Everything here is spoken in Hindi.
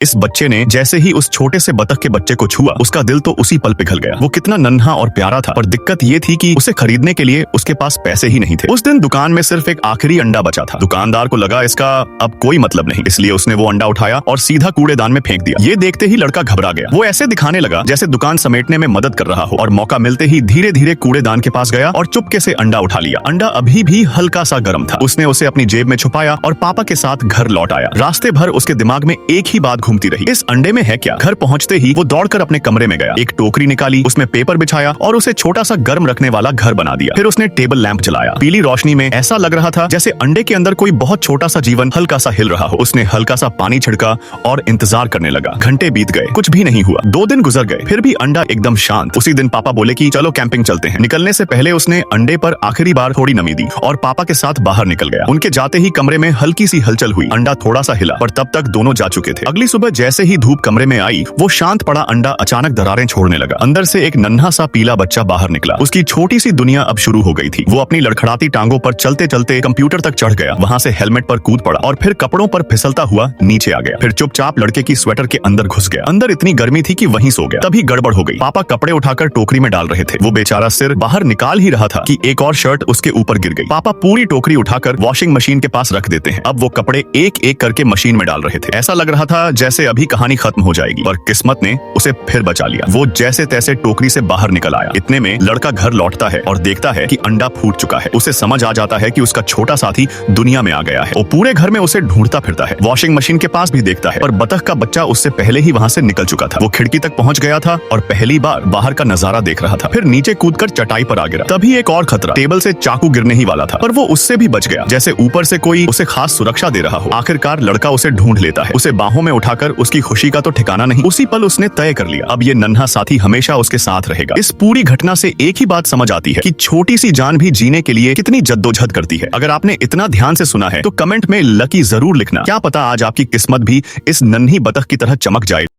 इस बच्चे ने जैसे ही उस छोटे से बतख के बच्चे को छुआ, उसका दिल तो उसी पल पिघल गया। वो कितना नन्हा और प्यारा था, पर दिक्कत ये थी कि उसे खरीदने के लिए उसके पास पैसे ही नहीं थे। उस दिन दुकान में सिर्फ एक आखिरी अंडा बचा था। दुकानदार को लगा इसका अब कोई मतलब नहीं, इसलिए उसने वो अंडा उठाया और सीधा कूड़ेदान में फेंक दिया। ये देखते ही लड़का घबरा गया। वो ऐसे दिखाने लगा जैसे दुकान समेटने में मदद कर रहा हो, और मौका मिलते ही धीरे धीरे कूड़ेदान के पास गया और चुपके से अंडा उठा लिया। अंडा अभी भी हल्का सा गर्म था। उसने उसे अपनी जेब में छुपाया और पापा के साथ घर लौट आया। रास्ते भर उसके दिमाग में एक ही बात घूमती रही, इस अंडे में है क्या। घर पहुंचते ही वो दौड़कर अपने कमरे में गया, एक टोकरी निकाली, उसमें पेपर बिछाया और उसे छोटा सा गर्म रखने वाला घर बना दिया। फिर उसने टेबल लैंप जलाया। पीली रोशनी में ऐसा लग रहा था जैसे अंडे के अंदर कोई बहुत छोटा सा जीवन हल्का सा हिल रहा हो। उसने हल्का सा पानी छिड़का और इंतजार करने लगा। घंटे बीत गए, कुछ भी नहीं हुआ। 2 दिन गुजर गए, फिर भी अंडा एकदम शांत। उसी दिन पापा बोले कि चलो कैंपिंग चलते हैं। निकलने से पहले उसने अंडे पर आखिरी बार थोड़ी नमी दी और पापा के साथ बाहर निकल गया। उनके जाते ही कमरे में हल्की सी हलचल हुई। अंडा थोड़ा सा हिला, पर तब तक दोनों जा चुके थे। अगली सुबह जैसे ही धूप कमरे में आई, वो शांत पड़ा अंडा अचानक दरारें छोड़ने लगा। अंदर से एक नन्हा सा पीला बच्चा बाहर निकला। उसकी छोटी सी दुनिया अब शुरू हो गई थी। वो अपनी लड़खड़ाती टांगों पर चलते चलते कंप्यूटर तक चढ़ गया, वहां से हेलमेट पर कूद पड़ा और फिर कपड़ों पर फिसलता हुआ नीचे आ गया। फिर चुपचाप लड़के की स्वेटर के अंदर घुस गया। अंदर इतनी गर्मी थी कि वहीं सो गया। तभी गड़बड़ हो गई। पापा कपड़े उठाकर टोकरी में डाल रहे थे। वो बेचारा सिर बाहर निकाल ही रहा था कि एक और शर्ट उसके ऊपर गिर गई। पापा पूरी टोकरी उठाकर वॉशिंग मशीन के पास रख देते हैं। अब वो कपड़े एक एक करके मशीन में डाल रहे थे। ऐसा लग रहा था जैसे अभी कहानी खत्म हो जाएगी, पर किस्मत ने उसे फिर बचा लिया। वो जैसे तैसे टोकरी से बाहर निकल आया। इतने में लड़का घर लौटता है और देखता है कि अंडा फूट चुका है। उसे समझ आ जाता है कि उसका छोटा साथी दुनिया में आ गया है। वो पूरे घर में उसे ढूंढता फिरता है। वॉशिंग मशीन के पास भी देखता है, पर बतख का बच्चा उससे पहले ही वहां से निकल चुका था। वो खिड़की तक पहुंच गया था और पहली बार बाहर का नजारा देख रहा था। फिर नीचे कूदकर चटाई पर आ गिरा। तभी एक और खतरा, टेबल से चाकू गिरने ही वाला था, पर वो उससे भी बच गया, जैसे ऊपर से कोई उसे खास सुरक्षा दे रहा हो। आखिरकार लड़का उसे ढूंढ लेता है। उसे बाहों में उठाकर उसकी खुशी का तो ठिकाना नहीं। उसी पल उसने तय कर लिया, अब ये नन्हा साथी हमेशा उसके साथ रहेगा। इस पूरी घटना से एक ही बात समझ आती है कि छोटी सी जान भी जीने के लिए कितनी जद्दोजहद करती है। अगर आपने इतना ध्यान से सुना है तो कमेंट में लकी जरूर लिखना। क्या पता आज आपकी किस्मत भी इस नन्ही बतख की तरह चमक जाए।